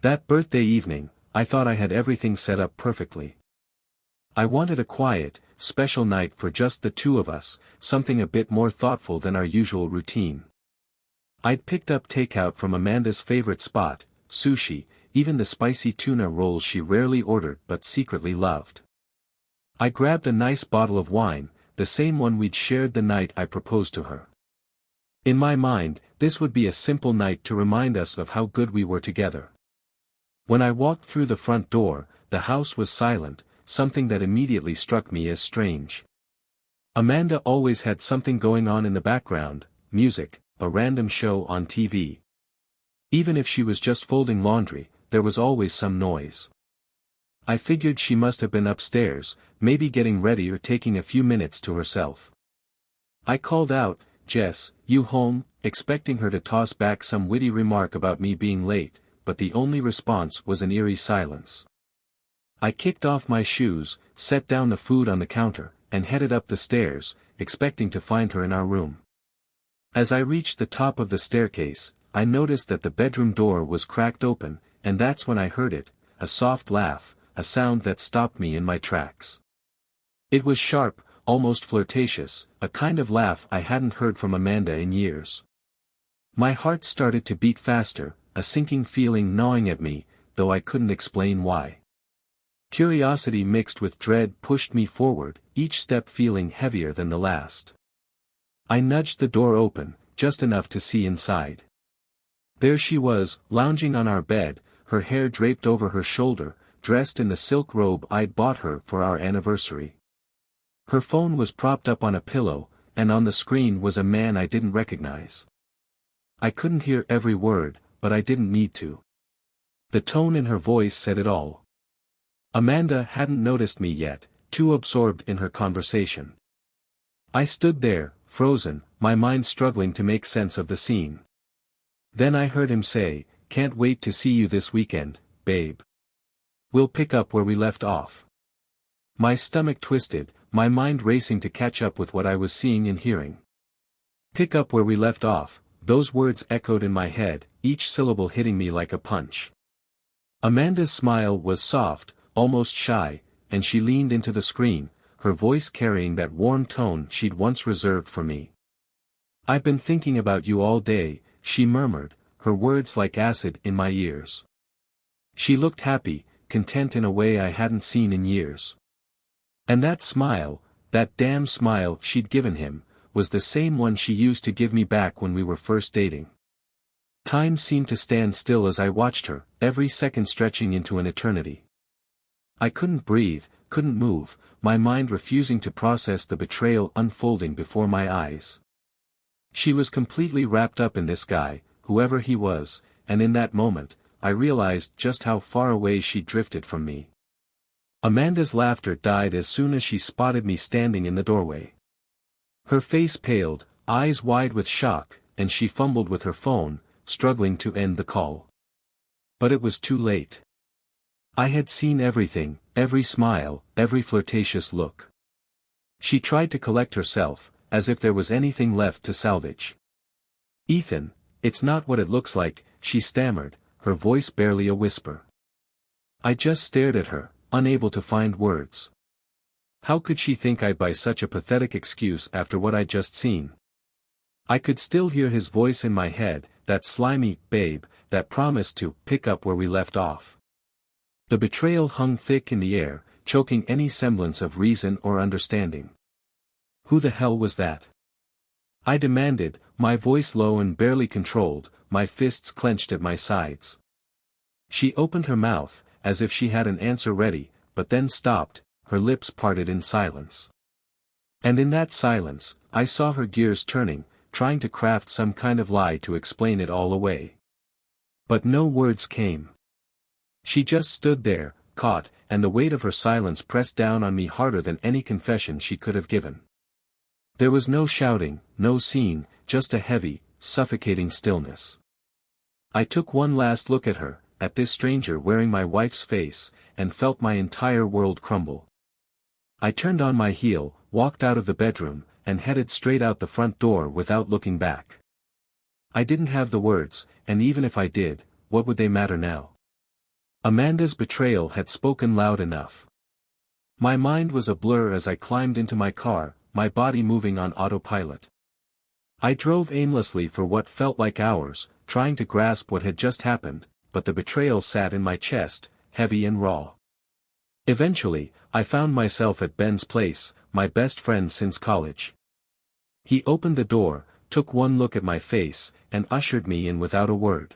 That birthday evening, I thought I had everything set up perfectly. I wanted a quiet, special night for just the two of us, something a bit more thoughtful than our usual routine. I'd picked up takeout from Amanda's favorite spot, sushi, even the spicy tuna rolls she rarely ordered but secretly loved. I grabbed a nice bottle of wine, the same one we'd shared the night I proposed to her. In my mind, this would be a simple night to remind us of how good we were together. When I walked through the front door, the house was silent, something that immediately struck me as strange. Amanda always had something going on in the background, music, a random show on TV. Even if she was just folding laundry, there was always some noise. I figured she must have been upstairs, maybe getting ready or taking a few minutes to herself. I called out, "Jess, you home?" expecting her to toss back some witty remark about me being late, but the only response was an eerie silence. I kicked off my shoes, set down the food on the counter, and headed up the stairs, expecting to find her in our room. As I reached the top of the staircase, I noticed that the bedroom door was cracked open, and that's when I heard it, a soft laugh, a sound that stopped me in my tracks. It was sharp, almost flirtatious, a kind of laugh I hadn't heard from Amanda in years. My heart started to beat faster, a sinking feeling gnawing at me, though I couldn't explain why. Curiosity mixed with dread pushed me forward, each step feeling heavier than the last. I nudged the door open, just enough to see inside. There she was, lounging on our bed, her hair draped over her shoulder, dressed in the silk robe I'd bought her for our anniversary. Her phone was propped up on a pillow, and on the screen was a man I didn't recognize. I couldn't hear every word, but I didn't need to. The tone in her voice said it all. Amanda hadn't noticed me yet, too absorbed in her conversation. I stood there, frozen, my mind struggling to make sense of the scene. Then I heard him say, "Can't wait to see you this weekend, babe. We'll pick up where we left off." My stomach twisted, my mind racing to catch up with what I was seeing and hearing. Pick up where we left off, those words echoed in my head, each syllable hitting me like a punch. Amanda's smile was soft, almost shy, and she leaned into the screen, her voice carrying that warm tone she'd once reserved for me. "I've been thinking about you all day," she murmured, her words like acid in my ears. She looked happy, content in a way I hadn't seen in years. And that smile, that damn smile she'd given him, was the same one she used to give me back when we were first dating. Time seemed to stand still as I watched her, every second stretching into an eternity. I couldn't breathe, couldn't move, my mind refusing to process the betrayal unfolding before my eyes. She was completely wrapped up in this guy, whoever he was, and in that moment, I realized just how far away she drifted from me. Amanda's laughter died as soon as she spotted me standing in the doorway. Her face paled, eyes wide with shock, and she fumbled with her phone, struggling to end the call. But it was too late. I had seen everything, every smile, every flirtatious look. She tried to collect herself, as if there was anything left to salvage. "Ethan, it's not what it looks like," she stammered, her voice barely a whisper. I just stared at her, unable to find words. How could she think I'd buy such a pathetic excuse after what I'd just seen? I could still hear his voice in my head, that slimy "babe," that promised to pick up where we left off. The betrayal hung thick in the air, choking any semblance of reason or understanding. Who the hell was that? I demanded, my voice low and barely controlled, my fists clenched at my sides. She opened her mouth, as if she had an answer ready, but then stopped, her lips parted in silence. And in that silence, I saw her gears turning, trying to craft some kind of lie to explain it all away. But no words came. She just stood there, caught, and the weight of her silence pressed down on me harder than any confession she could have given. There was no shouting, no scene, just a heavy, suffocating stillness. I took one last look at her, at this stranger wearing my wife's face, and felt my entire world crumble. I turned on my heel, walked out of the bedroom, and headed straight out the front door without looking back. I didn't have the words, and even if I did, what would they matter now? Amanda's betrayal had spoken loud enough. My mind was a blur as I climbed into my car, my body moving on autopilot. I drove aimlessly for what felt like hours, trying to grasp what had just happened, but the betrayal sat in my chest, heavy and raw. Eventually, I found myself at Ben's place, my best friend since college. He opened the door, took one look at my face, and ushered me in without a word.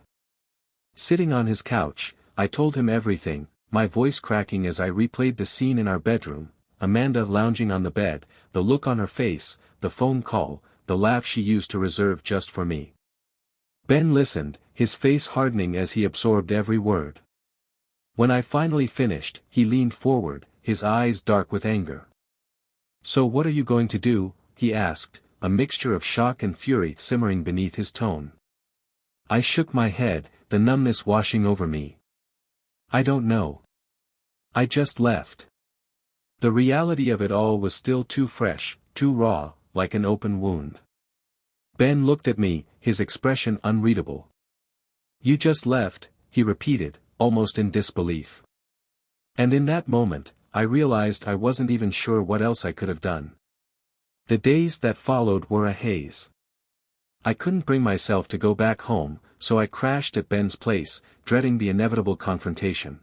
Sitting on his couch, I told him everything, my voice cracking as I replayed the scene in our bedroom, Amanda lounging on the bed, the look on her face, the phone call, the laugh she used to reserve just for me. Ben listened, his face hardening as he absorbed every word. When I finally finished, he leaned forward, his eyes dark with anger. "So what are you going to do?" he asked, a mixture of shock and fury simmering beneath his tone. I shook my head, the numbness washing over me. "I don't know. I just left." The reality of it all was still too fresh, too raw, like an open wound. Ben looked at me, his expression unreadable. "You just left," he repeated, almost in disbelief. And in that moment, I realized I wasn't even sure what else I could have done. The days that followed were a haze. I couldn't bring myself to go back home, so I crashed at Ben's place, dreading the inevitable confrontation.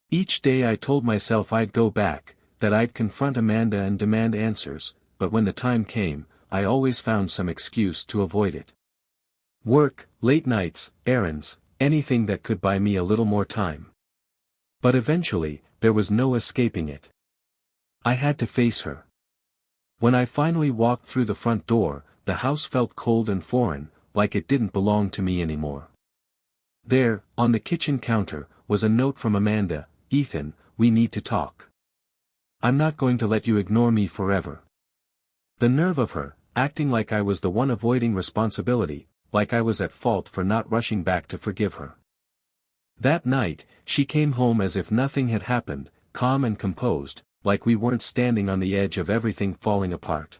Each day I told myself I'd go back, that I'd confront Amanda and demand answers, but when the time came, I always found some excuse to avoid it. Work, late nights, errands, anything that could buy me a little more time. But eventually, there was no escaping it. I had to face her. When I finally walked through the front door, the house felt cold and foreign, like it didn't belong to me anymore. There, on the kitchen counter, was a note from Amanda: "Ethan, we need to talk. I'm not going to let you ignore me forever." The nerve of her, acting like I was the one avoiding responsibility, like I was at fault for not rushing back to forgive her. That night, she came home as if nothing had happened, calm and composed, like we weren't standing on the edge of everything falling apart.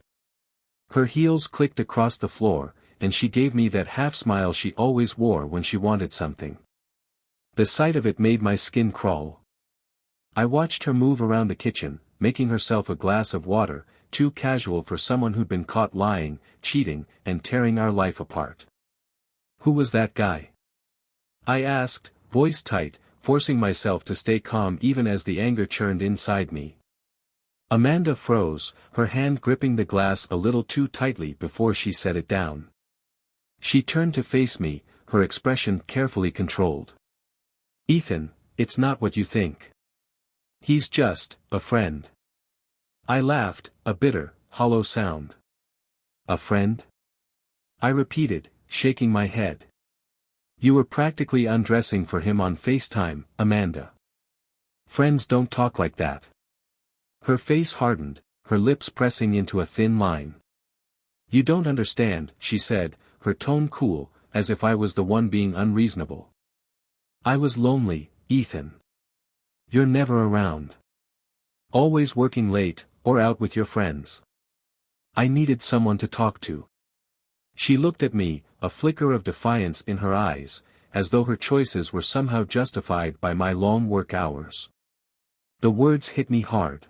Her heels clicked across the floor, and she gave me that half-smile she always wore when she wanted something. The sight of it made my skin crawl. I watched her move around the kitchen, making herself a glass of water, too casual for someone who'd been caught lying, cheating, and tearing our life apart. "Who was that guy?" I asked, voice tight, forcing myself to stay calm even as the anger churned inside me. Amanda froze, her hand gripping the glass a little too tightly before she set it down. She turned to face me, her expression carefully controlled. "Ethan, it's not what you think. He's just a friend." I laughed, a bitter, hollow sound. "A friend?" I repeated, shaking my head. "You were practically undressing for him on FaceTime, Amanda. Friends don't talk like that." Her face hardened, her lips pressing into a thin line. "You don't understand," she said, her tone cool, as if I was the one being unreasonable. "I was lonely, Ethan. You're never around. Always working late, or out with your friends. I needed someone to talk to." She looked at me, a flicker of defiance in her eyes, as though her choices were somehow justified by my long work hours. The words hit me hard.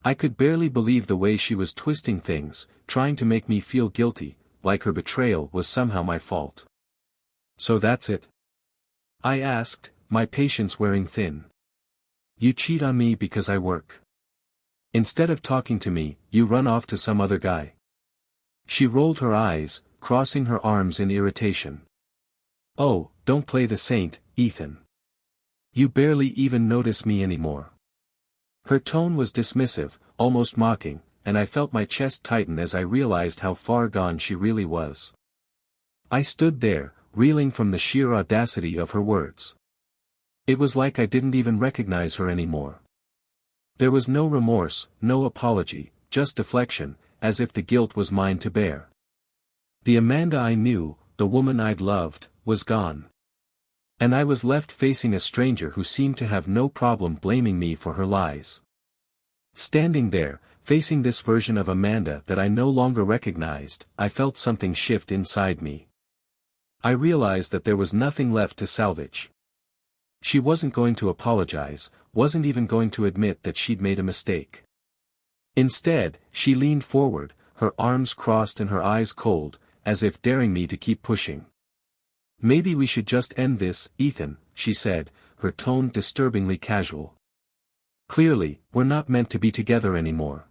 I could barely believe the way she was twisting things, trying to make me feel guilty, like her betrayal was somehow my fault. "So that's it?" I asked, my patience wearing thin. "You cheat on me because I work. Instead of talking to me, you run off to some other guy." She rolled her eyes, crossing her arms in irritation. "Oh, don't play the saint, Ethan. You barely even notice me anymore." Her tone was dismissive, almost mocking, and I felt my chest tighten as I realized how far gone she really was. I stood there, reeling from the sheer audacity of her words. It was like I didn't even recognize her anymore. There was no remorse, no apology, just deflection, as if the guilt was mine to bear. The Amanda I knew, the woman I'd loved, was gone. And I was left facing a stranger who seemed to have no problem blaming me for her lies. Standing there, facing this version of Amanda that I no longer recognized, I felt something shift inside me. I realized that there was nothing left to salvage. She wasn't going to apologize, wasn't even going to admit that she'd made a mistake. Instead, she leaned forward, her arms crossed and her eyes cold, as if daring me to keep pushing. "Maybe we should just end this, Ethan," she said, her tone disturbingly casual. "Clearly, we're not meant to be together anymore."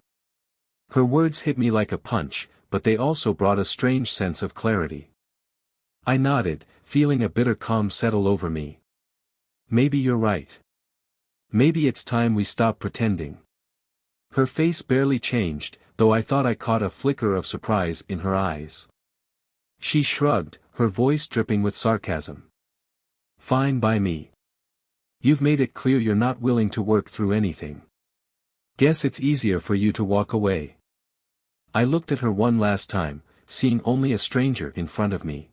Her words hit me like a punch, but they also brought a strange sense of clarity. I nodded, feeling a bitter calm settle over me. "Maybe you're right. Maybe it's time we stop pretending." Her face barely changed, though I thought I caught a flicker of surprise in her eyes. She shrugged, her voice dripping with sarcasm. "Fine by me. You've made it clear you're not willing to work through anything. Guess it's easier for you to walk away." I looked at her one last time, seeing only a stranger in front of me.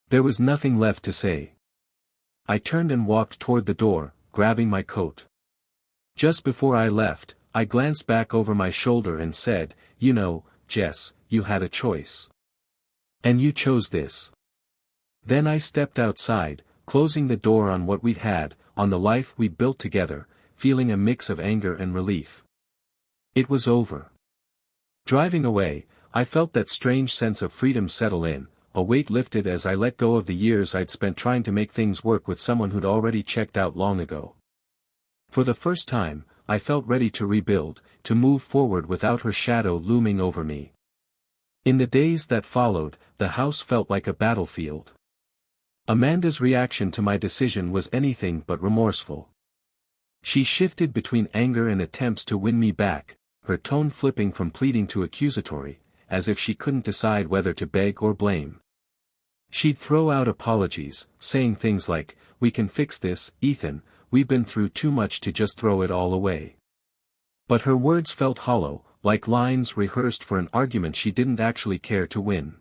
There was nothing left to say. I turned and walked toward the door, grabbing my coat. Just before I left, I glanced back over my shoulder and said, "You know, Jess, you had a choice. And you chose this." Then I stepped outside, closing the door on what we'd had, on the life we built together, feeling a mix of anger and relief. It was over. Driving away, I felt that strange sense of freedom settle in, a weight lifted as I let go of the years I'd spent trying to make things work with someone who'd already checked out long ago. For the first time, I felt ready to rebuild, to move forward without her shadow looming over me. In the days that followed, the house felt like a battlefield. Amanda's reaction to my decision was anything but remorseful. She shifted between anger and attempts to win me back, her tone flipping from pleading to accusatory, as if she couldn't decide whether to beg or blame. She'd throw out apologies, saying things like, "We can fix this, Ethan, we've been through too much to just throw it all away." But her words felt hollow, like lines rehearsed for an argument she didn't actually care to win.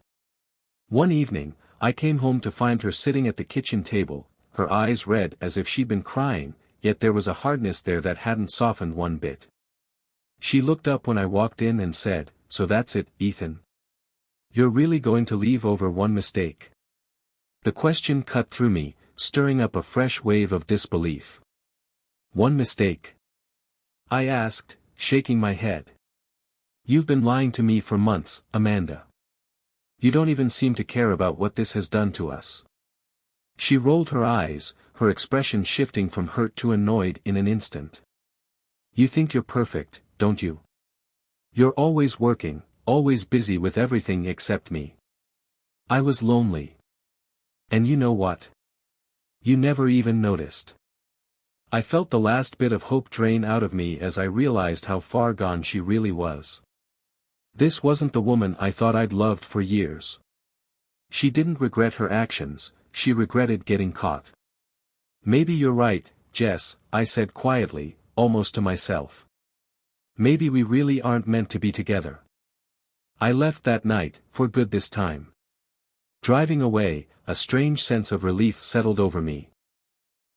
One evening, I came home to find her sitting at the kitchen table, her eyes red as if she'd been crying, yet there was a hardness there that hadn't softened one bit. She looked up when I walked in and said, "So that's it, Ethan? You're really going to leave over one mistake?" The question cut through me, stirring up a fresh wave of disbelief. "One mistake?" I asked, shaking my head. "You've been lying to me for months, Amanda. You don't even seem to care about what this has done to us." She rolled her eyes, her expression shifting from hurt to annoyed in an instant. "You think you're perfect, don't you? You're always working, always busy with everything except me. I was lonely. And you know what? You never even noticed." I felt the last bit of hope drain out of me as I realized how far gone she really was. This wasn't the woman I thought I'd loved for years. She didn't regret her actions, she regretted getting caught. "Maybe you're right, Jess," I said quietly, almost to myself. "Maybe we really aren't meant to be together." I left that night, for good this time. Driving away, a strange sense of relief settled over me.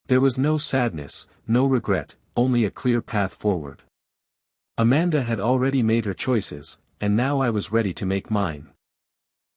There was no sadness, no regret, only a clear path forward. Amanda had already made her choices, and now I was ready to make mine.